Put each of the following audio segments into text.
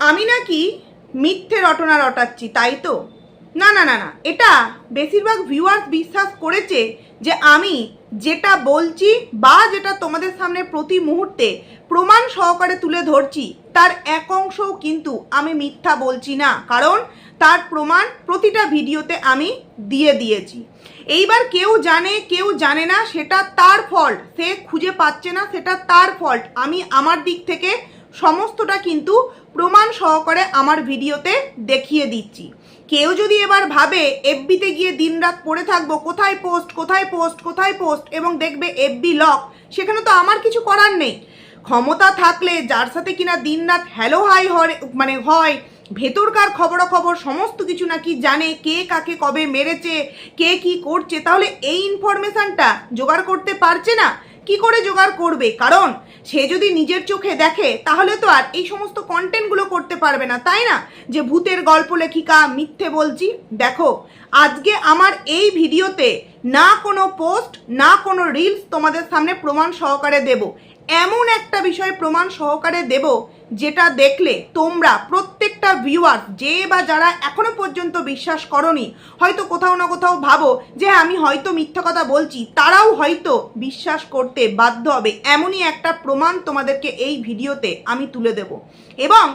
আমি নাকি মিথ্যে রটনা রটাচ্ছি, তাই তো? না না না না, এটা বেশিরভাগ ভিউয়ার্স বিশ্বাস করেছে যে আমি যেটা বলছি বা যেটা তোমাদের সামনে প্রতি মুহূর্তে প্রমাণ সহকারে তুলে ধরছি তার এক অংশও কিন্তু আমি মিথ্যা বলছি না, কারণ তার প্রমাণ প্রতিটা ভিডিওতে আমি দিয়ে দিয়েছি। এইবার কেউ জানে কেউ জানে না, সেটা তার ফল্ট, সে খুঁজে পাচ্ছে না, সেটা তার ফল্ট। আমি আমার দিক থেকে সমস্তটা কিন্তু প্রমাণ সহকারে আমার ভিডিওতে দেখিয়ে দিচ্ছি। কেউ যদি এবার ভাবে এফবিতে গিয়ে দিনরাত পড়ে থাকবো কোথায় পোস্ট কোথায় পোস্ট কোথায় পোস্ট এবং দেখবে এফবি লক, সেখানে তো আমার কিছু করার নেই। ক্ষমতা থাকলে যার সাথে কিনা দিনরাত হ্যালো হাই হয়, ভেতরকার খবরাখবর সমস্ত কিছু নাকি জানে, কে কাকে কবে মেরেছে, কে কি করছে, তাহলে এই ইনফরমেশনটা জোগাড় করতে পারছে না? কি করে জোগাড় করবে? কারণ সে যদি নিজের চোখে দেখে তাহলে তো আর এই সমস্ত কন্টেন্টগুলো করতে পারবে না, তাই না? যে ভূতের গল্প লেখিকা, মিথ্যে বলছি। দেখো, আজকে আমার এই ভিডিওতে না কোনো পোস্ট না কোনো রিলস তোমাদের সামনে প্রমাণ সহকারে দেব, এমন একটা বিষয় প্রমাণ সহকারে দেব যেটা দেখলে তোমরা প্রত্যেকটা ভিউয়ার্স, যে বা যারা এখনো পর্যন্ত বিশ্বাস করনি, হয়তো কোথাও না কোথাও ভাবো যে আমি হয়তো মিথ্যা কথা বলছি, তারাও হয়তো বিশ্বাস করতে বাধ্য হবে। এমনই একটা প্রমাণ তোমাদেরকে এই ভিডিওতে আমি তুলে দেব। এবং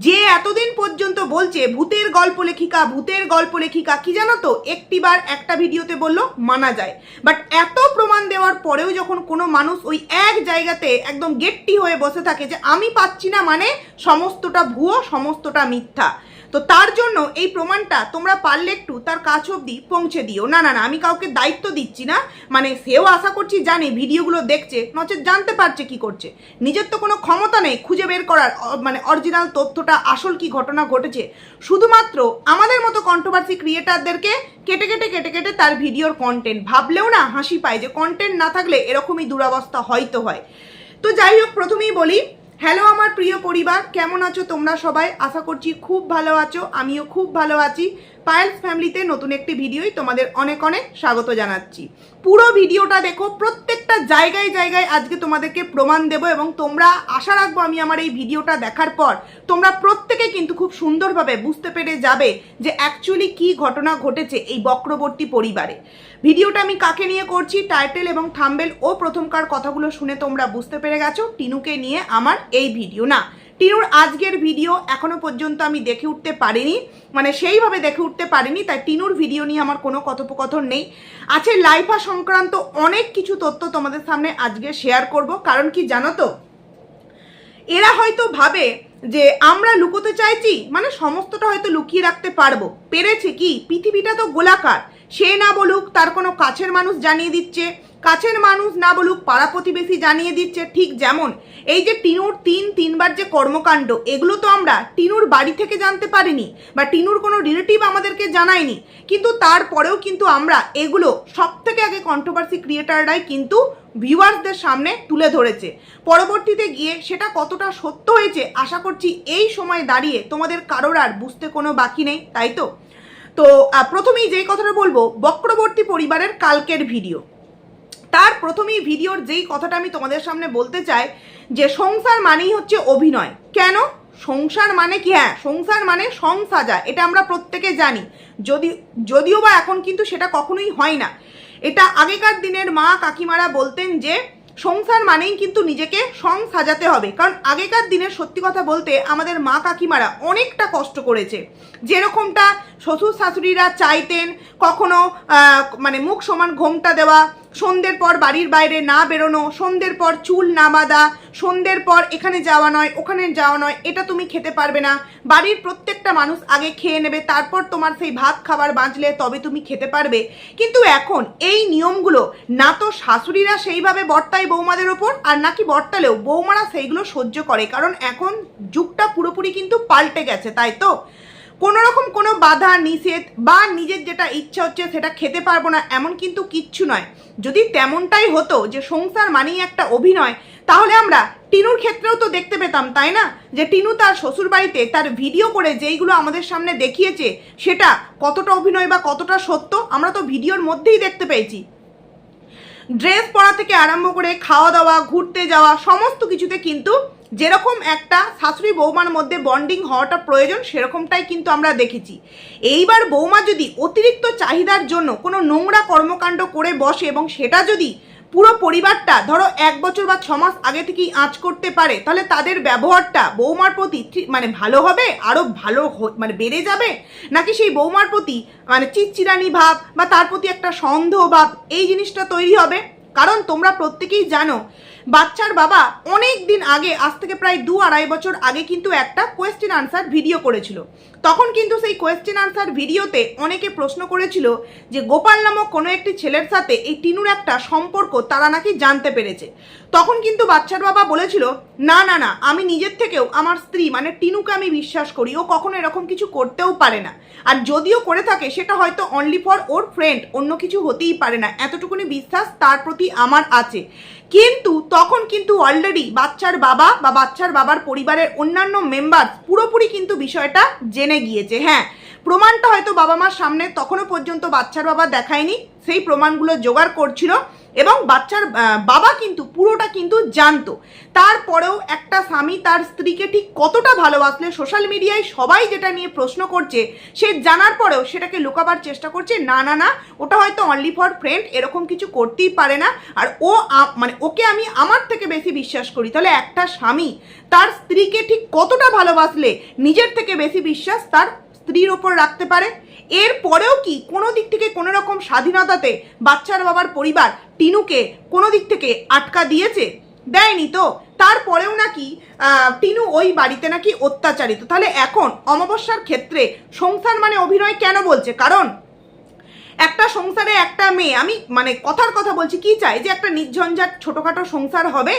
যে এতদিন পর্যন্ত বলছে ভূতের গল্প লেখিকা, কি জানো তো, একটিবার একটা ভিডিওতে বললো মানা যায়, বাট এত প্রমাণ দেওয়ার পরেও যখন কোনো মানুষ ওই এক জায়গাতে একদম গেট্টি হয়ে বসে থাকে যে আমি পাচ্ছি না, মানে সমস্তটা ভুয়ো, সমস্তটা মিথ্যা, তো তার জন্য এই প্রমাণটা তোমরা পারলে একটু তার কাছ অবধি পৌঁছে দিও। না না না, আমি কাউকে দায়িত্ব দিচ্ছি না, মানে সেও আশা করছি জানে ভিডিওগুলো দেখছে, নচেত জানতে পারছে কি করছে। নিজের তো কোনো ক্ষমতা নেই খুঁজে বের করার, মানে অরিজিনাল তথ্যটা আসল কি ঘটনা ঘটেছে। শুধুমাত্র আমাদের মতো কন্ট্রোভার্সি ক্রিয়েটারদেরকে কেটে কেটে তার ভিডিওর কন্টেন্ট, ভাবলেও না হাসি পায় যে কন্টেন্ট না থাকলে এরকমই দুরবস্থা হয়তো হয়। তো যাই হোক, প্রথমেই বলি, হ্যালো আমার প্রিয় পরিবার, কেমন আছো তোমরা সবাই? আশা করছি খুব ভালো আছো, আমিও খুব ভালো আছি। পায়েলস ফ্যামিলিতে নতুন একটি ভিডিওই তোমাদের অনেক অনেক স্বাগত জানাচ্ছি। পুরো ভিডিওটা দেখো, প্রত্যেকটা জায়গায় জায়গায় আজকে তোমাদেরকে প্রমাণ দেব এবং তোমরা আশা রাখবো আমি আমার এই ভিডিওটা দেখার পর তোমরা প্রত্যেকে কিন্তু খুব সুন্দরভাবে বুঝতে পেরে যাবে যে অ্যাকচুয়ালি কি ঘটনা ঘটেছে এই বক্রবর্তী পরিবারে। ভিডিওটা আমি কাকে নিয়ে করছি, টাইটেল এবং থাম্বনেল ও প্রথমকার কথাগুলো শুনে তোমরা বুঝতে পেরে গেছো টিনুকে নিয়ে আমার এই ভিডিও। না, টিনুর আজকের ভিডিও এখনো পর্যন্ত আমি দেখে উঠতে পারিনি, মানে সেইভাবে দেখে উঠতে পারিনি, তাই টিনুর ভিডিও নিয়ে আমার কোনো কথোপকথন নেই। আছে লাইফা সংক্রান্ত অনেক কিছু তথ্য তোমাদের সামনে আজকে শেয়ার করব। কারণ কি জানো তো, এরা হয়তো ভাবে যে আমরা লুকোতে চাইছি মানে সমস্তটা হয়তো লুকিয়ে রাখতে পারবো, পেরেছে কি? পৃথিবীটা তো গোলাকার, সে না বলুক তার কোনো কাছের মানুষ জানিয়ে দিচ্ছে, কাছের মানুষ না বলুক পাড়া প্রতিবেশী জানিয়ে দিচ্ছে। ঠিক যেমন এই যে টিনুর তিনবার যে কর্মকাণ্ড, এগুলো তো আমরা টিনুর বাড়ি থেকে জানতে পারিনি বা টিনুর কোনো রিলেটিভ আমাদেরকে জানায়নি, কিন্তু তারপরেও কিন্তু আমরা এগুলো সব থেকে আগে কন্ট্রোভার্সি ক্রিয়েটাররাই কিন্তু ভিউয়ার্সদের সামনে তুলে ধরেছে। পরবর্তীতে গিয়ে সেটা কতটা সত্য হয়েছে আশা করছি এই সময় দাঁড়িয়ে তোমাদের কারোর আর বুঝতে কোনো বাকি নেই, তাই তো? তো প্রথমেই যেই কথাটা বলবো, বক্রবর্তী পরিবারের কালকের ভিডিও, তার প্রথমেই ভিডিওর যেই কথাটা আমি তোমাদের সামনে বলতে চাই যে সংসার মানেই হচ্ছে অভিনয়। কেন? সংসার মানে কি? হ্যাঁ, সংসার মানে সংসাজা, এটা আমরা প্রত্যেকে জানি, যদিও বা এখন কিন্তু সেটা কখনোই হয় না। এটা আগেকার দিনের মা কাকিমারা বলতেন যে সংসার মানেই কিন্তু নিজেকে সাজাতে হবে, কারণ আগেকার দিনের সত্যি কথা বলতে আমাদের মা কাকিমারা অনেকটা কষ্ট করেছে। যেরকমটা শ্বশুর শাশুড়িরা চাইতেন, কখনো মানে মুখ সমান ঘোমটা দেওয়া, সন্ধ্যের পর বাড়ির বাইরে না বেরোনো, সন্ধ্যের পর চুল না বাঁধা, সন্ধ্যের পর এখানে যাওয়া নয় ওখানে যাওয়া নয়, এটা তুমি খেতে পারবে না, বাড়ির প্রত্যেকটা মানুষ আগে খেয়ে নেবে, তারপর তোমার সেই ভাত খাবার বাঁচলে তবে তুমি খেতে পারবে। কিন্তু এখন এই নিয়মগুলো না তো শাশুড়িরা সেইভাবে বর্তায় বৌমাদের ওপর, আর নাকি বর্তালেও বৌমারা সেইগুলো সহ্য করে, কারণ এখন যুগটা পুরোপুরি কিন্তু পাল্টে গেছে, তাই তো? কোনো রকম কোনো বাধা নিষেধ বা নিজের যেটা ইচ্ছা হচ্ছে সেটা খেতে পারবো না এমন কিন্তু কিচ্ছু নয়। যদি তেমনটাই হতো যে সংসার মানেই একটা অভিনয়, তাহলে আমরা টিনুর ক্ষেত্রেও তো দেখতে পেতাম, তাই না? যে টিনু তার শ্বশুর বাড়িতে তার ভিডিও করে যেইগুলো আমাদের সামনে দেখিয়েছে সেটা কতটা অভিনয় বা কতটা সত্য আমরা তো ভিডিওর মধ্যেই দেখতে পেয়েছি। ড্রেস পরা থেকে আরম্ভ করে খাওয়া দাওয়া, ঘুরতে যাওয়া, সমস্ত কিছুতে কিন্তু যেরকম একটা শাশুড়ি বৌমার মধ্যে বন্ডিং হওয়াটা প্রয়োজন সেরকমটাই কিন্তু আমরা দেখেছি। এইবার বৌমা যদি অতিরিক্ত চাহিদার জন্য কোনো নোংরা কর্মকাণ্ড করে বসে এবং সেটা যদি পুরো পরিবারটা ধরো 1 বছর বা 6 মাস আগে থেকেই আঁচ করতে পারে, তাহলে তাদের ব্যবহারটা বৌমার প্রতি মানে ভালো হবে, আরও ভালো মানে বেড়ে যাবে, নাকি সেই বৌমার প্রতি মানে চিড়চিড়ানি ভাব বা তার প্রতি একটা সন্দেহ ভাব এই জিনিসটা তৈরি হবে? কারণ তোমরা প্রত্যেকেই জানো বাচ্চার বাবা অনেক দিন আগে, আজ থেকে প্রায় 2-2.5 বছর আগে কিন্তু একটা কোয়েশ্চেন আনসার ভিডিও করেছিল। তখন কিন্তু সেই কোয়েশ্চেন আনসার ভিডিওতে অনেকে প্রশ্ন করেছিল যে গোপাল নামক কোনো একটি ছেলের সাথে এই টিনুর একটা সম্পর্ক তারা নাকি জানতে পেরেছে। তখন কিন্তু বাচ্চার বাবা বলেছিল না না না, আমি নিজের থেকেও আমার স্ত্রী মানে টিনুকে আমি বিশ্বাস করি, ও কখনো এরকম কিছু করতেও পারে না, আর যদিও করে থাকে সেটা হয়তো অনলি ফর ওর ফ্রেন্ড, অন্য কিছু হতেই পারে না, এতটুকুনি বিশ্বাস তার প্রতি আমার আছে। কিন্তু তখন কিন্তু অলরেডি বাচ্চার বাবা বা বাচ্চার বাবার পরিবারের অন্যান্য মেম্বার পুরোপুরি কিন্তু বিষয়টা জেনে গিয়েছে। হ্যাঁ, প্রমাণটা হয়তো বাবা মার সামনে তখনও পর্যন্ত বাচ্চার বাবা দেখায়নি, সেই প্রমাণগুলো জোগাড় করছিল এবং বাচ্চার বাবা কিন্তু পুরোটা কিন্তু জানতো। তারপরেও একটা স্বামী তার স্ত্রীকে ঠিক কতটা ভালোবাসলে সোশ্যাল মিডিয়ায় সবাই যেটা নিয়ে প্রশ্ন করছে, সে জানার পরেও সেটাকে লুকাবার চেষ্টা করছে, না না না ওটা হয়তো অনলি ফর ফ্রেন্ড, এরকম কিছু করতেই পারে না, আর ও মানে ওকে আমি আমার থেকে বেশি বিশ্বাস করি। তাহলে একটা স্বামী তার স্ত্রীকে ঠিক কতটা ভালোবাসলে নিজের থেকে বেশি বিশ্বাস তার স্ত্রীর ওপর রাখতে পারে? এরপরেও কি কোনো দিক থেকে কোনো রকম স্বাধীনতাতে বাচ্চার বাবার পরিবার টিনুকে কোনো দিক থেকে আটকা দিয়েছে? দেয়নি তো। তারপরেও নাকি টিনু ওই বাড়িতে নাকি অত্যাচারিত। তাহলে এখন অমাবস্যার ক্ষেত্রে সংসার মানে অভিনয় কেন বলছে? কারণ একটা সংসারে একটা মেয়ে, আমি মানে কথার কথা বলছি, কি চাই যে একটা নির্ঝঞ্ঝাট ছোটোখাটো সংসার হবে,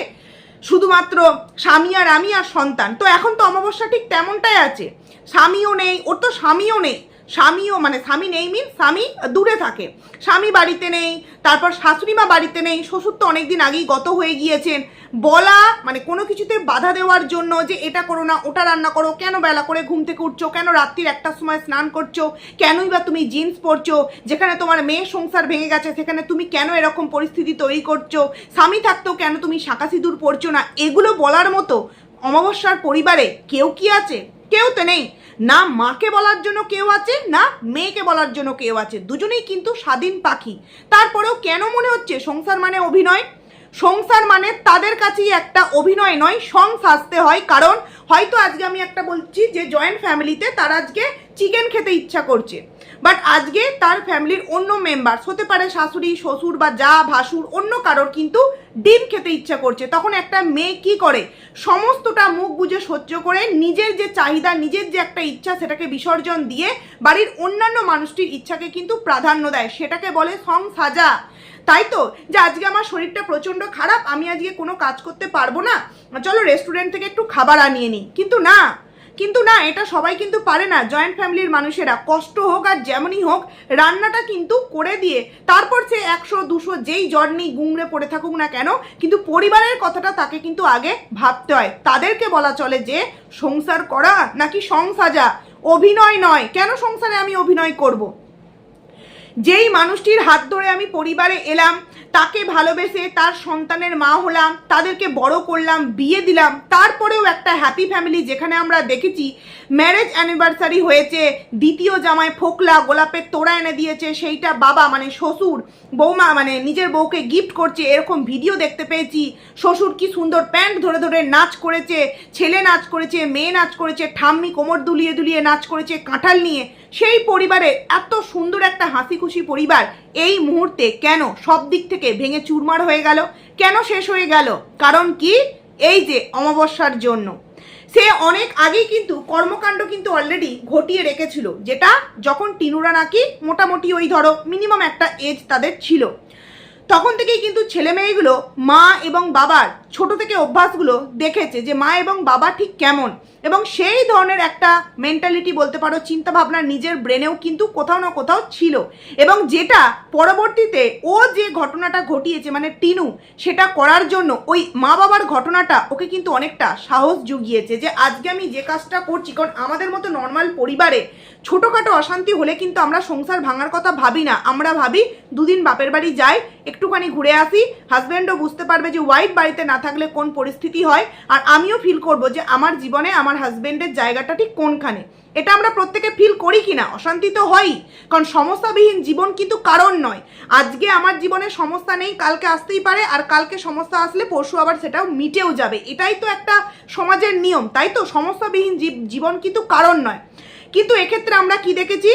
শুধুমাত্র স্বামী আর আমি আর সন্তান। তো এখন তো অমাবস্যা ঠিক তেমনটাই আছে, স্বামীও নেই, ওর তো স্বামীও নেই, স্বামীও মানে স্বামী নেই মিন স্বামী দূরে থাকে, স্বামী বাড়িতে নেই, তারপর শাশুড়ি মা বাড়িতে নেই, শ্বশুর তো অনেকদিন আগেই গত হয়ে গিয়েছেন। বলা মানে কোনো কিছুতে বাধা দেওয়ার জন্য যে এটা করো না, ওটা রান্না করো, কেন বেলা করে ঘুম থেকে উঠছো, কেন রাত্রির 1টার সময় স্নান করছো, কেনই বা তুমি জিন্স পরছো, যেখানে তোমার মেয়ের সংসার ভেঙে গেছে সেখানে তুমি কেন এরকম পরিস্থিতি তৈরি করছো, স্বামী থাকতেও কেন তুমি শাঁকা সিঁদুর পরছো না, এগুলো বলার মতো অমাবস্যার পরিবারে কেউ কি আছে? কেউ তো নেই। না মাকে বলার জন্য কেউ আছে, না মেয়েকে বলার জন্য কেউ আছে, দুজনেই কিন্তু স্বাধীন পাখি। তারপরেও কেন মনে হচ্ছে সংসার মানে অভিনয়? সংসার মানে তাদের কাছেই একটা অভিনয় নয়, সং সাজতে হয়। কারণ হয়তো আজকে আমি একটা বলছি যে জয়েন্ট ফ্যামিলিতে তার আজকে চিকেন খেতে ইচ্ছা করছে, বাট আজকে তার ফ্যামিলির অন্য মেম্বার্স হতে পারে শাশুড়ি শ্বশুর বা যা ভাসুর, অন্য কারোর কিন্তু ডিম খেতে ইচ্ছা করছে। তখন একটা মেয়ে কি করে? সমস্তটা মুখ বুজে সহ্য করে নিজের যে চাহিদা, নিজের যে একটা ইচ্ছা সেটাকে বিসর্জন দিয়ে বাড়ির অন্যান্য মানুষটির ইচ্ছাকে কিন্তু প্রাধান্য দেয়, সেটাকে বলে সং সাজা। তাই তো যে আজকে আমার শরীরটা প্রচণ্ড খারাপ, আমি আজকে কোনো কাজ করতে পারবো না, চলো রেস্টুরেন্ট থেকে একটু খাবার আনিয়ে নিই। কিন্তু না এটা সবাই কিন্তু পারে না। জয়েন্ট ফ্যামিলির মানুষেরা কষ্ট হোক আর যেমনই হোক রান্নাটা কিন্তু করে দিয়ে তারপর সে 100-200 যেই জ্বর নিয়ে গুংড়ে পড়ে থাকুক না কেন, কিন্তু পরিবারের কথাটা তাকে কিন্তু আগে ভাবতে হয়। তাদেরকে বলা চলে যে সংসার করা নাকি সংসাজা, অভিনয় নয়। কেন সংসারে আমি অভিনয় করব? যেই মানুষটির হাত ধরে আমি পরিবারে এলাম, তাকে ভালোবেসে তার সন্তানের মা হলাম, তাদেরকে বড় করলাম, বিয়ে দিলাম, তারপরেও একটা হ্যাপি ফ্যামিলি যেখানে আমরা দেখেছি ম্যারেজ অ্যানিভার্সারি হয়েছে, দ্বিতীয় জামাই ফোকলা গোলাপের তোড়া এনে দিয়েছে, সেইটা বাবা মানে শ্বশুর বৌমা মানে নিজের বউকে গিফট করছে, এরকম ভিডিও দেখতে পেয়েছি। শ্বশুর কি সুন্দর প্যান্ট ধরে ধরে নাচ করেছে, ছেলে নাচ করেছে, মেয়ে নাচ করেছে, ঠাম্মি কোমর দুলিয়ে দুলিয়ে নাচ করেছে কাঁঠাল নিয়ে। সেই পরিবারে এত সুন্দর একটা হাসি খুশি পরিবার এই মুহূর্তে কেন সব দিক থেকে ভেঙে চুরমার হয়ে গেল? কেন শেষ হয়ে গেল? কারণ কি? এই যে অমাবস্যার জন্য। সে অনেক আগেই কিন্তু কর্মকাণ্ড কিন্তু অলরেডি ঘটিয়ে রেখেছিল, যেটা যখন টিনুরা নাকি মোটামুটি ওই ধরো মিনিমাম একটা এজ তাদের ছিল, তখন থেকেই কিন্তু ছেলে মেয়েগুলো মা এবং বাবার ছোট থেকে অভ্যাসগুলো দেখেছে যে মা এবং বাবা ঠিক কেমন, এবং সেই ধরনের একটা মেন্টালিটি বলতে পারো, চিন্তা ভাবনা নিজের ব্রেনেও কিন্তু কোথাও না কোথাও ছিল, এবং যেটা পরবর্তীতে ও যে ঘটনাটা ঘটিয়েছে মানে টিনু, সেটা করার জন্য ওই মা বাবার ঘটনাটা ওকে কিন্তু অনেকটা সাহস জুগিয়েছে যে আজকে আমি যে কাজটা করছি। কারণ আমাদের মতো নর্মাল পরিবারে ছোটোখাটো অশান্তি হলে কিন্তু আমরা সংসার ভাঙার কথা ভাবি না, আমরা ভাবি দুদিন বাপের বাড়ি যাই, একটুখানি ঘুরে আসি, হাজব্যান্ডও বুঝতে পারবে যে ওয়াইফ বাড়িতে না থাকলে কোন পরিস্থিতি হয়, আর আমিও ফিল করব যে আমার জীবনে আমার হাজবেন্ডের জায়গাটা ঠিক কোনখানে। এটা আমরা প্রত্যেকে ফিল করি কিনা, অশান্তি তো হয়ই, কারণ সমস্যাবিহীন জীবন কিন্তু কারণ নয়। আজকে আমার জীবনে সমস্যা নেই, কালকে আসতেই পারে, আর কালকে সমস্যা আসলে পরশু আবার সেটাও মিটেও যাবে। এটাই তো একটা সমাজের নিয়ম, তাই তো? সমস্যাবিহীন জীবন কিন্তু কারণ নয়। কিন্তু এক্ষেত্রে আমরা কি দেখেছি,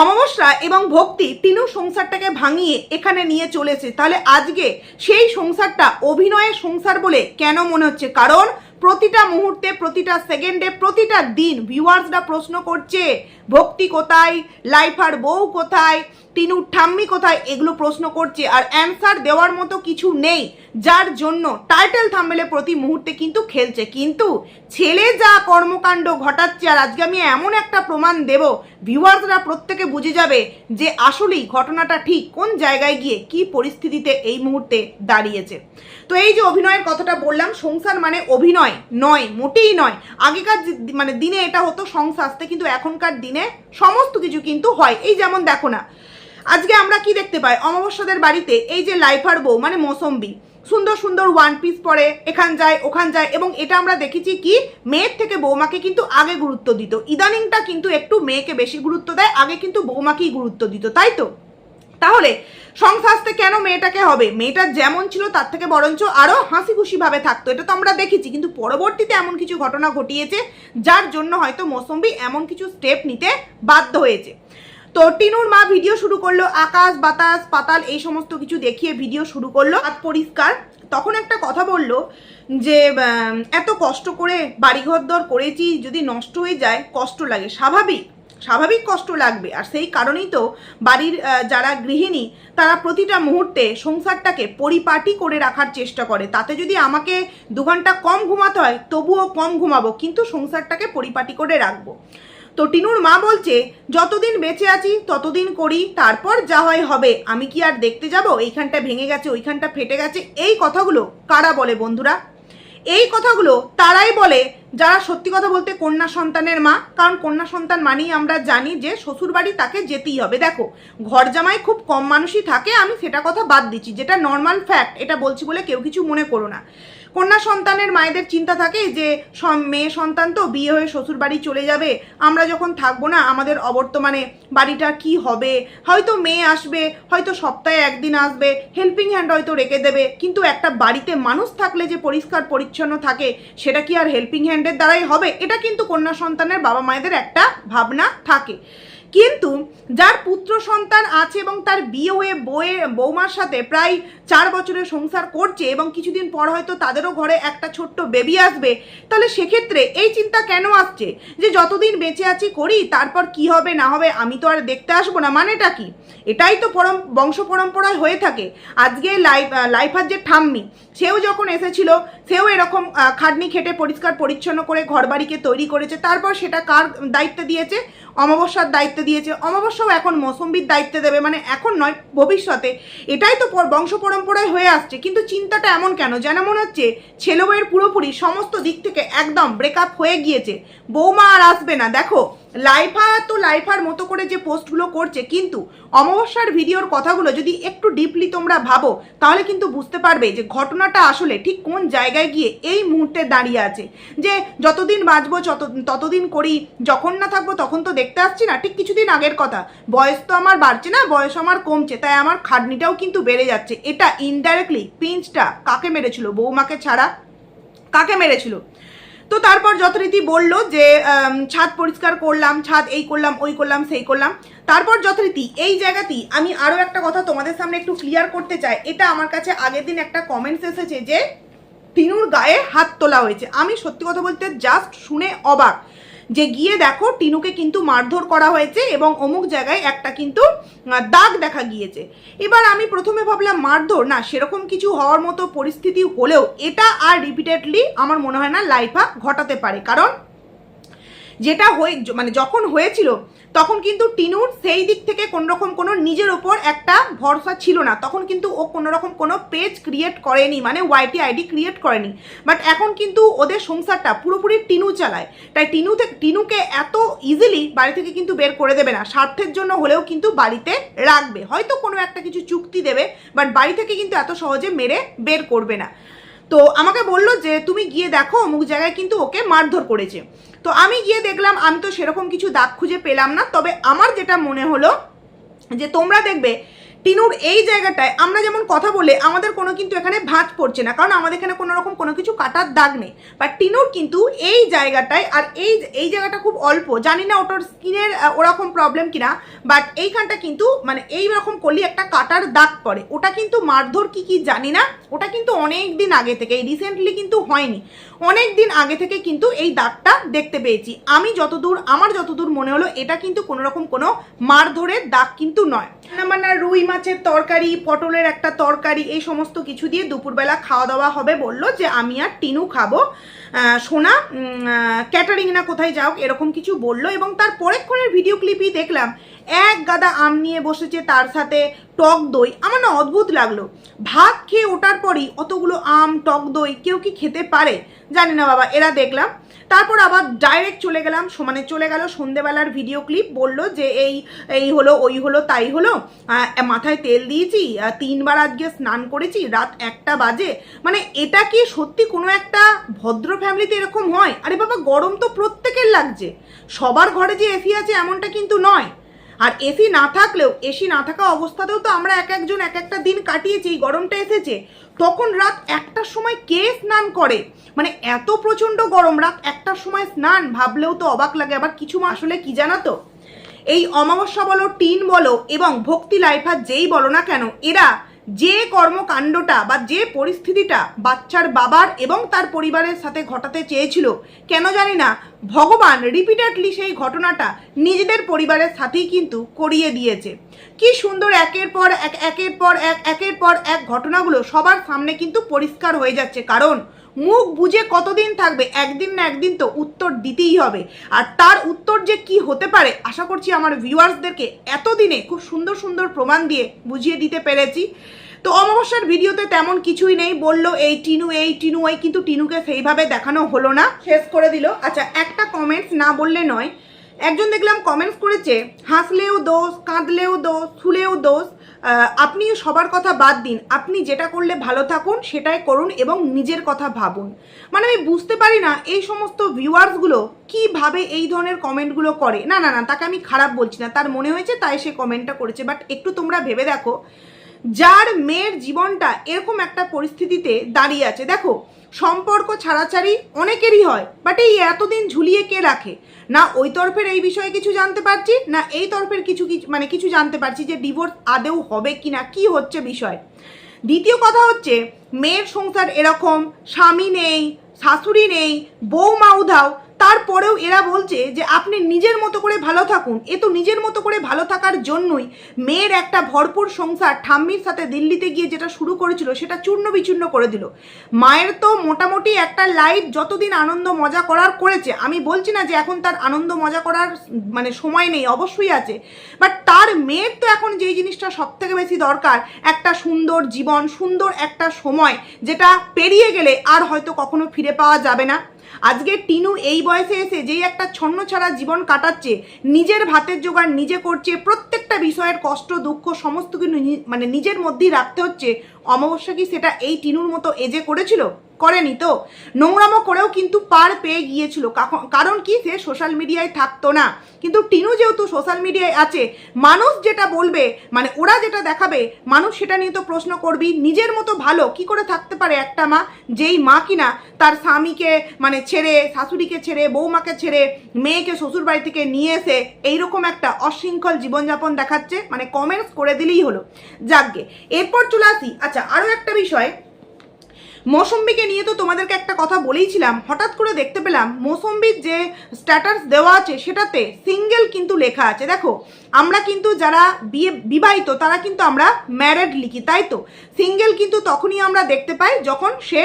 অমাবস্যা এবং ভক্তি টিনু সংসারটাকে ভাঙিয়ে এখানে নিয়ে চলেছে। তাহলে আজকে সেই সংসারটা অভিনয়ের সংসার বলে কেন মনে হচ্ছে? কারণ প্রতিটা মুহূর্তে, প্রতিটা সেকেন্ডে, প্রতিটা দিন ভিউয়ার্সরা প্রশ্ন করছে ভক্তি কোথায়, লাইফার বউ কোথায়, টিনুর ঠাম্মি কোথায়, এগুলো প্রশ্ন করছে। আর অ্যান্সার দেওয়ার মতো কিছু নেই, যার জন্য টাইটেল থাম্বনেলে প্রতি মুহূর্তে কিন্তু খেলছে। কিন্তু ছেলে যা কর্মকাণ্ড ঘটাচ্ছে, আর আজকে আমি এমন একটা প্রমাণ দেব, ভিউয়ার্সরা প্রত্যেকে বুঝে যাবে যে আসলেই ঘটনাটা ঠিক কোন জায়গায় গিয়ে কি পরিস্থিতিতে এই মুহূর্তে দাঁড়িয়েছে। তো এই যে অভিনয়ের কথাটা বললাম, সংসার মানে অভিনয় নয়, মোটেই নয়। আগেকার মানে দিনে এটা হতো সংসারতে, কিন্তু এখনকার দিনে সমস্ত কিছু কিন্তু হয়। এই যেমন দেখো না, আজকে আমরা কি দেখতে পাই, অমাবস্যাদের বাড়িতে এই যে লাইফার বউ মানে মৌসম্বি সুন্দর সুন্দর ওয়ান পিস পরে এখান যায় ওখান যায়, এবং এটা আমরা দেখেছি কি মেয়ের থেকে বৌমাকে কিন্তু আগে গুরুত্ব দিত। ইদানিংটা কিন্তু একটু মেয়েকে বেশি গুরুত্ব দেয়, আগে কিন্তু বৌমাকেই গুরুত্ব দিত, তাই তো? তাহলে সংসারতে কেন মেয়েটাকে হবে? মেয়েটা যেমন ছিল তার থেকে বরঞ্চ আরো হাসি খুশি ভাবে থাকতো, এটা তো আমরা দেখেছি। কিন্তু পরবর্তীতে এমন কিছু ঘটনা ঘটিয়েছে যার জন্য হয়তো মৌসম্বি এমন কিছু স্টেপ নিতে বাধ্য হয়েছে। তো টিনুর মা ভিডিও শুরু করলো, আকাশ বাতাস পাতাল এই সমস্ত কিছু দেখিয়ে ভিডিও শুরু করলো, হাত পরিষ্কার। তখন একটা কথা বললো যে এত কষ্ট করে বাড়িঘর দর করেছি, যদি নষ্ট হয়ে যায় কষ্ট লাগে, স্বাভাবিক কষ্ট লাগবে। আর সেই কারণেই তো বাড়ির যারা গৃহিণী তারা প্রতিটা মুহূর্তে সংসারটাকে পরিপাটি করে রাখার চেষ্টা করে। তাতে যদি আমাকে 2 ঘন্টা কম ঘুমাতে হয় তবুও কম ঘুমাবো, কিন্তু সংসারটাকে পরিপাটি করে রাখবো। তো টিনুর মা বলছে যতদিন বেঁচে আছি ততদিন করি, তারপর যা হয় হবে, আমি কি আর দেখতে যাব এইখানটা ভেঙে গেছে ওইখানটা ফেটে গেছে? এই কথাগুলো কারা বলে বন্ধুরা? এই কথাগুলো তারাই বলে যারা সত্যি কথা বলতে কন্যা সন্তানের মা। কারণ কন্যা সন্তান মানেই আমরা জানি যে শ্বশুর বাড়ি তাকে যেতেই হবে। দেখো, ঘর জামাই খুব কম মানুষই থাকে, আমি সেটা কথা বাদ দিচ্ছি, যেটা নর্মাল ফ্যাক্ট, এটা বলছি বলে কেউ কিছু মনে করো না। কন্যা সন্তানের মায়েদের চিন্তা থাকে যে মেয়ে সন্তান তো বিয়ে হয়ে শ্বশুর বাড়ি চলে যাবে, আমরা যখন থাকবো না আমাদের অবর্তমানে বাড়িটা কি হবে, হয়তো মেয়ে আসবে, হয়তো সপ্তাহে একদিন আসবে, হেল্পিং হ্যান্ড হয়তো রেখে দেবে। কিন্তু একটা বাড়িতে মানুষ থাকলে যে পরিষ্কার পরিচ্ছন্ন থাকে, সেটা কি আর হেল্পিং হ্যান্ডের দ্বারাই হবে? এটা কিন্তু কন্যা সন্তানের বাবা মায়েদের একটা ভাবনা থাকে। কিন্তু যার পুত্র সন্তান আছে এবং তার বিয়ে হয়ে বৌমার সাথে প্রায় 4 বছরের সংসার করছে, এবং কিছুদিন পর হয়তো তাদেরও ঘরে একটা ছোট্ট বেবি আসবে, তাহলে সেক্ষেত্রে এই চিন্তা কেন আসছে যে যতদিন বেঁচে আছি করি, তারপর কি হবে না হবে আমি তো আর দেখতে আসবো না? মানেটা কি? এটাই তো বংশ পরম্পরায় হয়ে থাকে। আজকে লাইফার যে ঠাম্মি, সেও যখন এসেছিল সেও এরকম খাটনি খেটে পরিষ্কার পরিচ্ছন্ন করে ঘরবাড়িকে তৈরি করেছে। তারপর সেটা কার দায়িত্বে দিয়েছে? অমাবস্যার দায়িত্বে দিয়েছে। অমাবস্যাও এখন মৌসম্বির দায়িত্বে দেবে, মানে এখন নয় ভবিষ্যতে। এটাই তো বংশ পরম্পরায় হয়ে আসছে। কিন্তু চিন্তাটা এমন কেন যেন মনে হচ্ছে ছেলে বউয়ের পুরোপুরি সমস্ত দিক থেকে একদম ব্রেকআপ হয়ে গিয়েছে, বৌমা আর আসবে না। দেখো, লাইফার মতো করে যে পোস্টগুলো করছে, কিন্তু অমাবস্যার ভিডিওর কথাগুলো যদি একটু ডিপলি তোমরা ভাবো, তাহলে কিন্তু বুঝতে পারবে যে ঘটনাটা আসলে ঠিক কোন জায়গায় গিয়ে এই মুহূর্তে দাঁড়িয়ে আছে। যে যতদিন বাঁচবো ততদিন করি, যখন না থাকবো তখন তো দেখতে আসছি না। ঠিক কিছুদিন আগের কথা, বয়স তো আমার বাড়ছে না, বয়স আমার কমছে, তাই আমার খাটনিটাও কিন্তু বেড়ে যাচ্ছে। এটা ইনডাইরেক্টলি পিঞ্চটা কাকে মেরেছিল? বৌমাকে ছাড়া কাকে মেরেছিল? তো তারপর যথারীতি বললো যে ছাদ পরিষ্কার করলাম, ছাদ এই করলাম ওই করলাম সেই করলাম। তারপর যথারীতি এই জায়গাতেই আমি আরও একটা কথা তোমাদের সামনে একটু ক্লিয়ার করতে চাই। এটা আমার কাছে আগের দিন একটা কমেন্টস এসেছে যে টিনুর গায়ে হাত তোলা হয়েছে। আমি সত্যি কথা বলতে জাস্ট শুনে অবাক, যে গিয়ে দেখো টিনুকে কিন্তু মারধর করা হয়েছে এবং অমুক জায়গায় একটা কিন্তু দাগ দেখা গিয়েছে। এবার আমি প্রথমে ভাবলাম মারধর, না সেরকম কিছু হওয়ার মতো পরিস্থিতি হলেও এটা আর রিপিটেডলি আমার মনে হয় না লাইফা ঘটাতে পারে। কারণ যেটা মানে যখন হয়েছিল তখন কিন্তু টিনুর সেই দিক থেকে কোনোরকম কোনো নিজের ওপর একটা ভরসা ছিল না। তখন কিন্তু ও কোনোরকম কোনো পেজ ক্রিয়েট করেনি, মানে ওয়াইটি আইডি ক্রিয়েট করেনি। বাট এখন কিন্তু ওদের সংসারটা পুরোপুরি টিনু চালায়, তাই টিনুকে এত ইজিলি বাড়ি থেকে কিন্তু বের করে দেবে না। স্বার্থের জন্য হলেও কিন্তু বাড়িতে রাখবে, হয়তো কোনো একটা কিছু চুক্তি দেবে, বাট বাড়ি থেকে কিন্তু এত সহজে মেরে বের করবে না। তো আমাকে বললো যে তুমি গিয়ে দেখো অমুক জায়গায় কিন্তু ওকে মারধর করেছে। তো আমি গিয়ে দেখলাম, আমি তো সেরকম কিছু দাগ খুঁজে পেলাম না। তবে আমার যেটা মনে হলো যে তোমরা দেখবে টিনুর এই জায়গাটায় আমরা যেমন কথা বলে আমাদের কোনো কিন্তু এখানে ভাঁজ পড়ছে না, কারণ আমাদের এখানে কোনো রকম কোনো কিছু কাটার দাগ নেই। বাট টিনুর কিন্তু এই জায়গাটায়, আর এই জায়গাটা খুব অল্প, জানি না ওটার স্কিনের ওরকম প্রবলেম কিনা, বাট এইখানটা কিন্তু মানে এইরকম করলে একটা কাটার দাগ পড়ে। ওটা কিন্তু মারধর কি জানি না, ওটা কিন্তু অনেক দিন আগে থেকে, এই রিসেন্টলি কিন্তু হয়নি, অনেক দিন আগে থেকে কিন্তু এই দাগটা দেখতে পেয়েছি। আমার যতদূর মনে হলো এটা কিন্তু কোনো রকম কোনো মারধরের দাগ কিন্তু নয়। মানে রুই মাছের তরকারি, পটলের একটা তরকারি, এই সমস্ত কিছু দিয়ে দুপুরবেলা খাওয়া দাওয়া হবে বললো, যে আমি আর টিনু খাবো। সোনা ক্যাটারিং না কোথায় যাও এরকম কিছু বললো, এবং তার পরেক্ষণের ভিডিও ক্লিপই দেখলাম এক গাদা আম নিয়ে বসেছে, তার সাথে টক দই। আমার না অদ্ভুত লাগলো, ভাত খেয়ে ওঠার পরই অতগুলো আম, টক দই কেউ কি খেতে পারে জানি না বাবা। এরা দেখলাম, তারপর আবার ডাইরেক্ট চলে গেলাম, সমানে চলে গেল সন্ধেবেলার ভিডিও ক্লিপ। বলল যে এই হলো, ওই হলো, তাই হলো, মাথায় তেল দিয়েছি, 3 বার আজকে স্নান করেছি, রাত 1টা বাজে। মানে এটা কি সত্যি কোনো একটা ভদ্র ফ্যামিলিতে এরকম হয়? আরে বাবা, গরম তো প্রত্যেকের লাগছে, সবার ঘরে যে এসি আছে এমনটা কিন্তু নয়। আর এসি না থাকলেও, এসি না থাকা অবস্থাতেও তো আমরা এক একজন এক একটা দিন কাটিয়েছি। এই গরমটা এসেছে তখন রাত 1টার সময় কে স্নান করে? মানে এত প্রচণ্ড গরম, রাত 1টার সময় স্নান ভাবলেও তো অবাক লাগে। আবার কিছু আসলে কি জানো তো, এই অমাবস্যা বলো, টিন বলো এবং ভক্তি লাইফার যেই বলো না কেন, এরা যে কর্মকাণ্ডটা বা যে পরিস্থিতিটা বাচ্চার বাবার এবং তার পরিবারের সাথে ঘটাতে চেয়েছিল, কেন জানি না ভগবান রিপিটেডলি সেই ঘটনাটা নিজেদের পরিবারের সাথেই কিন্তু করিয়ে দিয়েছে। কি সুন্দর একের পর এক ঘটনাগুলো সবার সামনে কিন্তু পরিষ্কার হয়ে যাচ্ছে। কারণ মুখ বুঝে কতদিন থাকবে, একদিন না একদিন তো উত্তর দিতেই হবে। আর তার উত্তর যে কি হতে পারে, আশা করছি আমার ভিউয়ার্সদেরকে এতদিনে খুব সুন্দর সুন্দর প্রমাণ দিয়ে বুঝিয়ে দিতে পেরেছি। তো অমাবস্যার ভিডিওতে তেমন কিছুই নেই, বললো এই টিনু ওই, কিন্তু টিনুকে সেইভাবে দেখানো হলো না, শেষ করে দিল। আচ্ছা, একটা কমেন্টস না বললে নয়, একজন দেখলাম কমেন্টস করেছে, হাসলেও দোষ, কাঁদলেও দোষ, ছুলেও দোষ। আপনি সবার কথা বাদ দিন, আপনি যেটা করলে ভালো থাকুন সেটাই করুন এবং নিজের কথা ভাবুন। মানে আমি বুঝতে পারি না এই সমস্ত ভিউয়ার্সগুলো কিভাবে এই ধরনের কমেন্টগুলো করে। না, তাকে আমি খারাপ বলছি না, তার মনে হয়েছে তাই সে কমেন্টটা করেছে। বাট একটু তোমরা ভেবে দেখো, যার মেয়ের জীবনটা এরকম একটা পরিস্থিতিতে দাঁড়িয়ে আছে, দেখো সম্পর্ক ছাড়াছাড়ি অনেকেরই হয়, বাট এই এতদিন ঝুলিয়ে কে রাখে? না ওই তরফের এই বিষয়ে কিছু জানতে পারছি, না এই তরফের কিছু জানতে পারছি যে ডিভোর্স আদেও হবে কি না, কি হচ্ছে বিষয়। দ্বিতীয় কথা হচ্ছে, মেয়ের সংসার এরকম, স্বামী নেই, শাশুড়ি নেই, বৌমা উধাও, তারপরেও এরা বলছে যে আপনি নিজের মতো করে ভালো থাকুন। এ তো নিজের মতো করে ভালো থাকার জন্যই মেয়ের একটা ভরপুর সংসার ঠাম্মির সাথে দিল্লিতে গিয়ে যেটা শুরু করেছিল সেটা চূর্ণ বিচূর্ণ করে দিল। মায়ের তো মোটামুটি একটা লাইফ যতদিন আনন্দ মজা করার করেছে, আমি বলছি না যে এখন তার আনন্দ মজা করার মানে সময় নেই, অবশ্যই আছে, বাট তার মেয়ের তো এখন যেই জিনিসটা সব থেকে বেশি দরকার, একটা সুন্দর জীবন, সুন্দর একটা সময়, যেটা পেরিয়ে গেলে আর হয়তো কখনো ফিরে পাওয়া যাবে না। আজকে টিনু এই বয়সে এসে যেই একটা ছন্ন ছাড়া জীবন কাটাচ্ছে, নিজের ভাতের জোগাড় নিজে করছে, প্রত্যেকটা বিষয়ের কষ্ট দুঃখ সমস্ত কিছু মানে নিজের মধ্যেই রাখতে হচ্ছে। অমাবস্যা কি সেটা এই টিনুর মতো এজে করেছিল? করেনি তো। নোংরামো করেও কিন্তু পার পেয়ে গিয়েছিল, কারণ কি সে সোশ্যাল মিডিয়ায় থাকতো না। কিন্তু টিনু যেহেতু সোশ্যাল মিডিয়ায় আছে, মানুষ যেটা বলবে মানে ওরা যেটা দেখাবে মানুষ সেটা নিয়ে তো প্রশ্ন করবি। নিজের মতো ভালো কি করে থাকতে পারে একটা মা, যেই মা কিনা তার স্বামীকে মানে ছেড়ে, শাশুড়িকে ছেড়ে, বৌমাকে ছেড়ে মেয়েকে শ্বশুর বাড়ি থেকে নিয়ে এসে এইরকম একটা অশৃঙ্খল জীবনযাপন দেখাচ্ছে? মানে কমেন্টস করে দিলেই হলো। যাকগে, এরপর চলে আসি। আচ্ছা, আরও একটা বিষয়, মৌসম্বিকে নিয়ে তো তোমাদেরকে একটা কথা বলেইছিলাম। হঠাৎ করে দেখতে পেলাম মৌসম্বির যে স্ট্যাটাস দেওয়া আছে সেটাতে সিঙ্গেল কিন্তু লেখা আছে। দেখো, আমরা কিন্তু যারা বিবাহিত তারা কিন্তু আমরা ম্যারেড লিখি, তাই তো? সিঙ্গেল কিন্তু তখনই আমরা দেখতে পাই যখন সে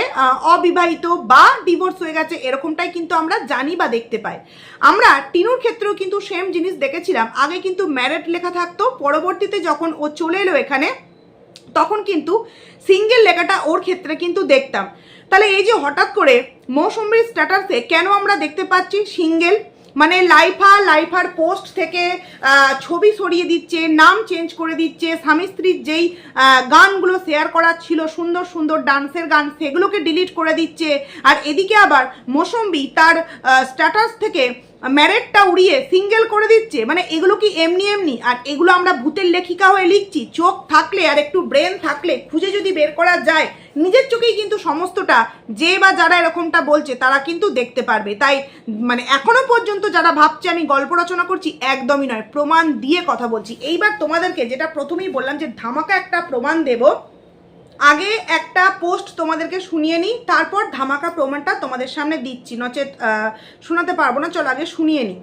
অবিবাহিত বা ডিভোর্স হয়ে গেছে, এরকমটাই কিন্তু আমরা জানি বা দেখতে পাই। আমরা টিনুর ক্ষেত্রেও কিন্তু সেম জিনিস দেখেছিলাম। আগে কিন্তু ম্যারেড লেখা থাকতো, পরবর্তীতে যখন ও চলে এলো এখানে তখন কিন্তু সিঙ্গেল লেখাটা ওর ক্ষেত্রে কিন্তু দেখতাম। তাহলে এই যে হঠাৎ করে মৌসুমীর স্ট্যাটাসে কেন আমরা দেখতে পাচ্ছি সিঙ্গেল, মানে লাইফার পোস্ট থেকে ছবি সরিয়ে দিচ্ছে, নাম চেঞ্জ করে দিচ্ছে, স্বামী স্ত্রীর যেই গানগুলো শেয়ার করা ছিল সুন্দর সুন্দর ডান্সের গান সেগুলোকে ডিলিট করে দিচ্ছে। আর এদিকে আবার মৌসুমী তার স্ট্যাটাস থেকে ম্যারেডটা উড়িয়ে সিঙ্গেল করে দিচ্ছে। মানে এগুলো কি এমনি এমনি? আর এগুলো আমরা ভূতের লেখিকা হয়ে লিখছি? চোখ থাকলে আর একটু ব্রেন থাকলে খুঁজে যদি বের করা যায়, নিজের চোখেই কিন্তু সমস্তটা যে বা যারা এরকমটা বলছে তারা কিন্তু দেখতে পারবে। তাই মানে এখনো পর্যন্ত যারা ভাবছে আমি গল্প রচনা করছি, একদমই নয়, প্রমাণ দিয়ে কথা বলছি। এইবার তোমাদেরকে যেটা প্রথমেই বললাম যে ধামাকা একটা প্রমাণ দেব, আগে একটা পোস্ট তোমাদেরকে শুনিয়ে নিই, তারপর ধামাকা প্রমাণটা তোমাদের সামনে দিচ্ছি, নচেত শোনাতে পারবো না। চলো আগে শুনিয়ে নিই।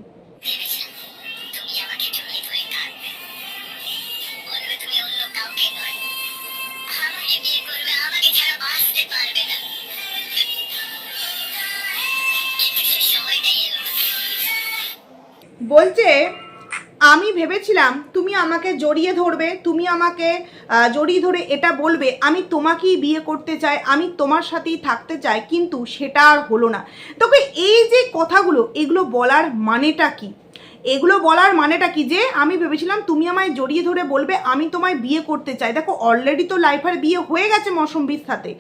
বলছে আমি ভেবেছিলাম তুমি আমাকে জড়িয়ে ধরবে, তুমি আমাকে জড়িয়ে ধরে এটা বলবে আমি তোমাকেই বিয়ে করতে চাই, আমি তোমার সাথেই থাকতে চাই, কিন্তু সেটা আর হলো না। তবে এই যে কথাগুলো, এগুলো বলার মানেটা কি? এগুলো বলার মানেটা কি যে আমি ভেবেছিলাম তুমি আমায় জড়িয়ে ধরে বলবে আমি তোমায় বিয়ে করতে চাই। দেখো অলরেডি তো লাইফার বিয়ে হয়ে গেছে মৌসুমীর সাথে,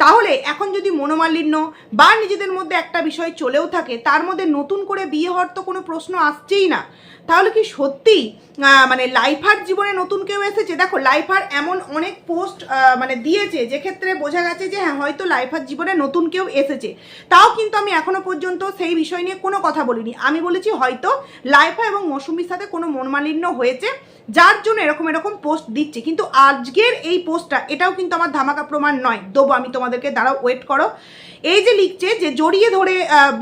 তাহলে এখন যদি মনোমালিন্য বা নিজেদের মধ্যে একটা বিষয় চলেও থাকে, তার মধ্যে নতুন করে বিয়ে হওয়ার তো কোনো প্রশ্ন আসছেই না। তাহলে কি সত্যি মানে লাইফার জীবনে নতুন কেউ এসেছে? দেখো লাইফার এমন অনেক পোস্ট মানে দিয়েছে যে ক্ষেত্রে বোঝা গেছে যে হ্যাঁ হয়তো লাইফার জীবনে নতুন কেউ এসেছে। তাও কিন্তু আমি এখনো পর্যন্ত সেই বিষয় নিয়ে কোনো কথা বলিনি। আমি বলেছি হয়তো লাইফা এবং মৌসুমীর সাথে কোনো মনোমালিন্য হয়েছে, যার জন্য এরকম পোস্ট দিচ্ছে। কিন্তু আজকের এই পোস্টটা এটাও কিন্তু আমার ধামাকা প্রমাণ নয়, দেবো আমি তোমাদেরকে, দাঁড়াও ওয়েট করো। এই যে লিখছে যে জড়িয়ে ধরে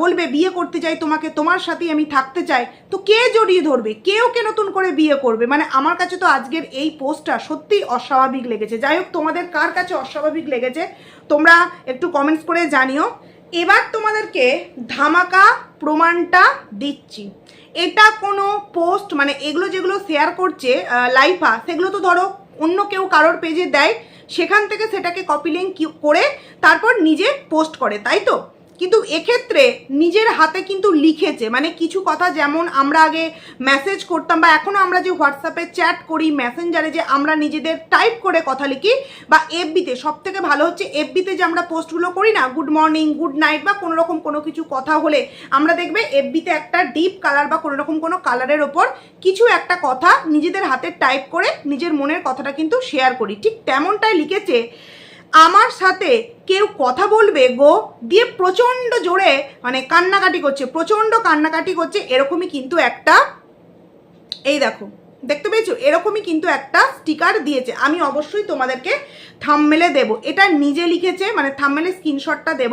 বলবে বিয়ে করতে চাই তোমাকে, তোমার সাথেই আমি থাকতে চাই, তো কে জড়িয়ে ধরবে? কেউ কে নতুন করে বিয়ে করবে? মানে আমার কাছে তো আজকের এই পোস্টটা সত্যিই অস্বাভাবিক লেগেছে। যাই হোক, তোমাদের কার কাছে অস্বাভাবিক লেগেছে তোমরা একটু কমেন্টস করে জানিও। এবার তোমাদেরকে ধামাকা প্রমাণটা দিচ্ছি। এটা কোনো পোস্ট মানে এগুলো যেগুলো শেয়ার করছে লাইফা, সেগুলো তো ধরো অন্য কেউ কারোর পেজে দেয়, সেখান থেকে সেটাকে কপি লিঙ্ক করে তারপর নিজে পোস্ট করে, তাই তো? কিন্তু এক্ষেত্রে নিজের হাতে কিন্তু লিখেছে। মানে কিছু কথা যেমন আমরা আগে মেসেজ করতাম বা এখনও আমরা যে হোয়াটসঅ্যাপে চ্যাট করি, মেসেঞ্জারে যে আমরা নিজেদের টাইপ করে কথা লিখি, বা এফবিতে সব থেকে ভালো হচ্ছে এফবিতে যে আমরা পোস্টগুলো করি না, গুড মর্নিং গুড নাইট বা কোনো রকম কোনো কিছু কথা হলে আমরা দেখবে এফবিতে একটা ডিপ কালার বা কোনো রকম কোনো কালারের ওপর কিছু একটা কথা নিজেদের হাতে টাইপ করে নিজের মনের কথাটা কিন্তু শেয়ার করি। ঠিক তেমনটাই লিখেছে, আমার সাথে কেউ কথা বলবে গো, দিয়ে প্রচণ্ড জোরে মানে কান্নাকাটি করছে, প্রচণ্ড কান্নাকাটি করছে। এরকমই কিন্তু একটা, এই দেখো দেখতে পেয়েছো, এরকমই কিন্তু একটা স্টিকার দিয়েছে। আমি অবশ্যই তোমাদেরকে থাম্বনেলে দেব। এটা নিজে লিখেছে, মানে থাম্বনেলে স্ক্রিনশটটা দেব।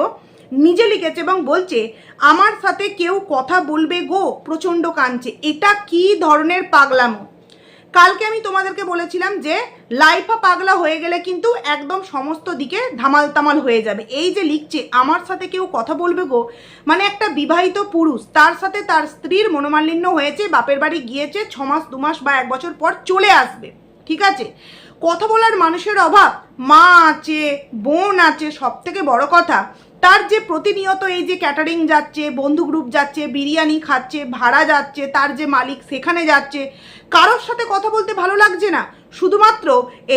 নিজে লিখেছে এবং বলছে আমার সাথে কেউ কথা বলবে গো, প্রচণ্ড কাঁদছে। এটা কি ধরনের পাগলামো? কালকে আমি তোমাদেরকে বলেছিলাম যে লাইফা পাগলা হয়ে গেলে কিন্তু একদম সমস্ত দিকে ধামাল তামাল হয়ে যাবে। এই যে লিখছে আমার সাথে কেউ কথা বলবে গো, মানে একটা বিবাহিত পুরুষ, তার সাথে তার স্ত্রীর মনোমালিন্য হয়েছে, বাপের বাড়ি গিয়েছে, 6 মাস 2 মাস বা 1 বছর পর চলে আসবে, ঠিক আছে? কথা বলার মানুষের অভাব, মা আছে, বোন আছে, সব থেকে বড় কথা তার যে প্রতিনিয়ত এই যে ক্যাটারিং যাচ্ছে, বন্ধু গ্রুপ যাচ্ছে, বিরিয়ানি খাচ্ছে, ভাড়া যাচ্ছে, তার যে মালিক সেখানে যাচ্ছে, কারোর সাথে কথা বলতে ভালো লাগছে না, শুধুমাত্র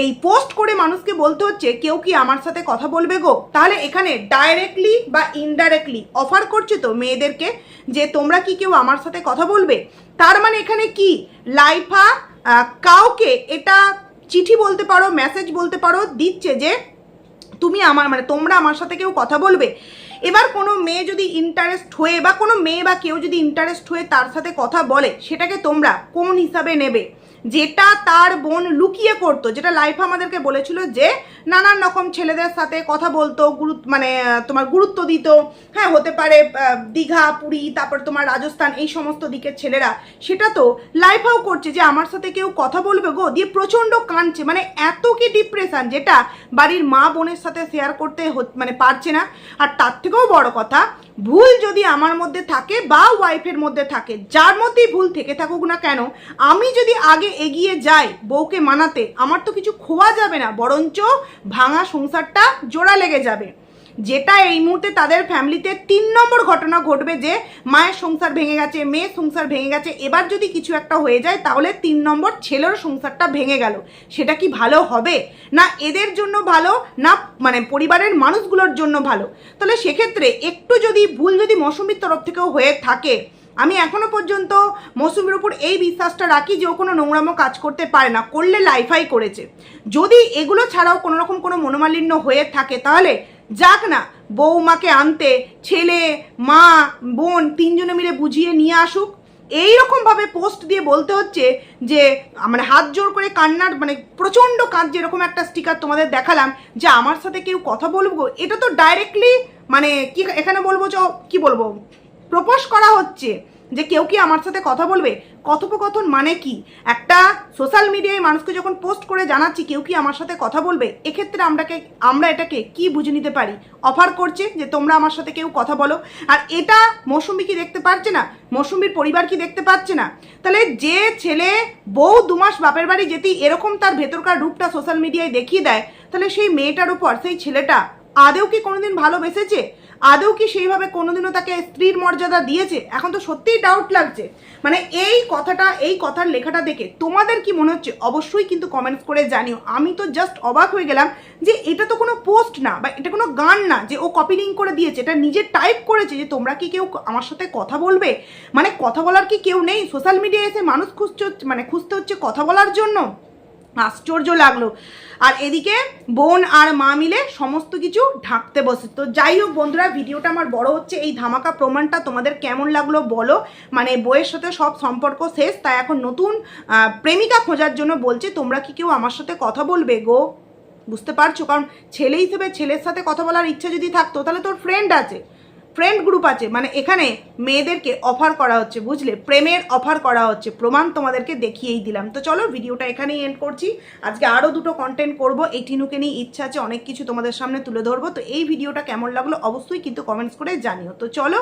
এই পোস্ট করে মানুষকে বলতে হচ্ছে কেউ কি আমার সাথে কথা বলবে গো। তাহলে এখানে ডাইরেক্টলি বা ইনডাইরেক্টলি অফার করছে তো মেয়েদেরকে যে তোমরা কি কেউ আমার সাথে কথা বলবে। তার মানে এখানে কি লাইফা কাউকে এটা চিঠি বলতে পারো, মেসেজ বলতে পারো, দিচ্ছে যে তুমি আমার মানে তোমরা আমার সাথে কেউ কথা বলবে। এবার কোনো মেয়ে যদি ইন্টারেস্ট হয়ে বা কোনো মেয়ে বা কেউ যদি ইন্টারেস্ট হয়ে তার সাথে কথা বলে, সেটাকে তোমরা কোন হিসাবে নেবে? যেটা তার বোন লুকিয়ে করতো, যেটা লাইফা আমাদেরকে বলেছিল যে নানান রকম ছেলেদের সাথে কথা বলতো, মানে তোমার গুরুত্ব দিত, হ্যাঁ হতে পারে দীঘা পুরী তারপর তোমার রাজস্থান এই সমস্ত দিকের ছেলেরা, সেটা তো লাইফাও করছে যে আমার সাথে কেউ কথা বলবে গো, দিয়ে প্রচণ্ড কাঁদছে। মানে এত কি ডিপ্রেশন যেটা বাড়ির মা বোনের সাথে শেয়ার করতে মানে পারছে না। আর তার থেকেও বড় কথা, ভুল যদি আমার মধ্যে থাকে বা ওয়াইফের মধ্যে থাকে, যার মধ্যেই ভুল থেকে থাকুক না কেন, আমি যদি আগে এগিয়ে যাই বউকে মানাতে, আমার তো কিছু খোয়া যাবে না, বরঞ্চ ভাঙা সংসারটা জোড়া লেগে যাবে। যেটা এই মুহূর্তে তাদের ফ্যামিলিতে 3 নম্বর ঘটনা ঘটবে যে মায়ের সংসার ভেঙে গেছে, মেয়ের সংসার ভেঙে গেছে, এবার যদি কিছু একটা হয়ে যায় তাহলে 3 নম্বর ছেলের সংসারটা ভেঙে গেল। সেটা কি ভালো হবে? না এদের জন্য ভালো, না মানে পরিবারের মানুষগুলোর জন্য ভালো? তাহলে সেক্ষেত্রে একটু যদি ভুল যদি মৌসুমীর তরফ থেকেও হয়ে থাকে, আমি এখনো পর্যন্ত মৌসুমীর উপর এই বিশ্বাসটা রাখি যে ও কোনো নোংরামো কাজ করতে পারে না, করলে লাইফাই করেছে। যদি এগুলো ছাড়াও কোনো রকম কোনো মনোমালিন্য হয়ে থাকে তাহলে যাক না, বৌমাকে আনতে ছেলে মা বোন 3 জনে মিলে বুঝিয়ে নিয়ে আসুক। এইরকমভাবে পোস্ট দিয়ে বলতে হচ্ছে যে মানে হাত জোর করে কান্নার মানে প্রচণ্ড কাজ, যেরকম একটা স্টিকার তোমাদের দেখালাম যে আমার সাথে কেউ কথা বলবো, এটা তো ডাইরেক্টলি মানে কি এখানে বলবো যে কি বলবো প্রপোজ করা হচ্ছে যে কেউ কি আমার সাথে কথা বলবে। কথোপকথন মানে কি? একটা সোশ্যাল মিডিয়ায় মানুষকে যখন পোস্ট করে জানাচ্ছি কেউ কি আমার সাথে কথা বলবে, এক্ষেত্রে আমরা এটাকে কি বুঝে নিতে পারি? অফার করছে যে তোমরা আমার সাথে কেউ কথা বলো। আর এটা মৌসুমী কি দেখতে পাচ্ছে না? মৌসুমীর পরিবার কি দেখতে পাচ্ছে না? তাহলে যে ছেলে বউ 2 মাস বাপের বাড়ি যেতেই এরকম তার ভেতরকার রূপটা সোশ্যাল মিডিয়ায় দেখিয়ে দেয়, তাহলে সেই মেয়েটার উপর সেই ছেলেটা আদেও কি কোনোদিন ভালোবেসেছে? আদৌ কি সেইভাবে কোনোদিনও তাকে স্ত্রীর মর্যাদা দিয়েছে? এখন তো সত্যিই ডাউট লাগছে। মানে এই কথার লেখাটা দেখে তোমাদের কি মনে হচ্ছে অবশ্যই কিন্তু কমেন্টস করে জানিও। আমি তো জাস্ট অবাক হয়ে গেলাম যে এটা তো কোনো পোস্ট না বা এটা কোনো গান না যে ও কপি লিঙ্ক করে দিয়েছে, এটা নিজে টাইপ করেছে যে তোমরা কি কেউ আমার সাথে কথা বলবে। মানে কথা বলার কি কেউ নেই? সোশ্যাল মিডিয়ায় এসে মানুষ খুঁজতে হচ্ছে কথা বলার জন্য। আশ্চর্য লাগলো। আর এদিকে বোন আর মা মিলে সমস্ত কিছু ঢাকতে বসে। তো যাই হোক বন্ধুরা, ভিডিওটা আমার বড় হচ্ছে। এই ধামাকা প্রমাণটা তোমাদের কেমন লাগলো বলো। মানে বইয়ের সাথে সব সম্পর্ক শেষ, তাই এখন নতুন প্রেমিকা খোঁজার জন্য বলছে তোমরা কি কেউ আমার সাথে কথা বলবে গো। বুঝতে পারছো? কারণ ছেলে হিসেবে ছেলের সাথে কথা বলার ইচ্ছা যদি থাকতো তাহলে তোর ফ্রেন্ড আছে, ফ্রেন্ড গ্রুপ আছে। মানে এখানে মেয়েদেরকে অফার করা হচ্ছে, বুঝলে, প্রেমের অফার করা হচ্ছে। প্রমাণ তোমাদেরকে দেখিয়েই দিলাম। তো চলো ভিডিওটা এখানেই এন্ড করছি। আজকে আরও 2টো কন্টেন্ট করব। এই টিনুকে নিয়ে ইচ্ছা আছে অনেক কিছু তোমাদের সামনে তুলে ধরবো। তো এই ভিডিওটা কেমন লাগলো অবশ্যই কিন্তু কমেন্টস করে জানিও। তো চলো।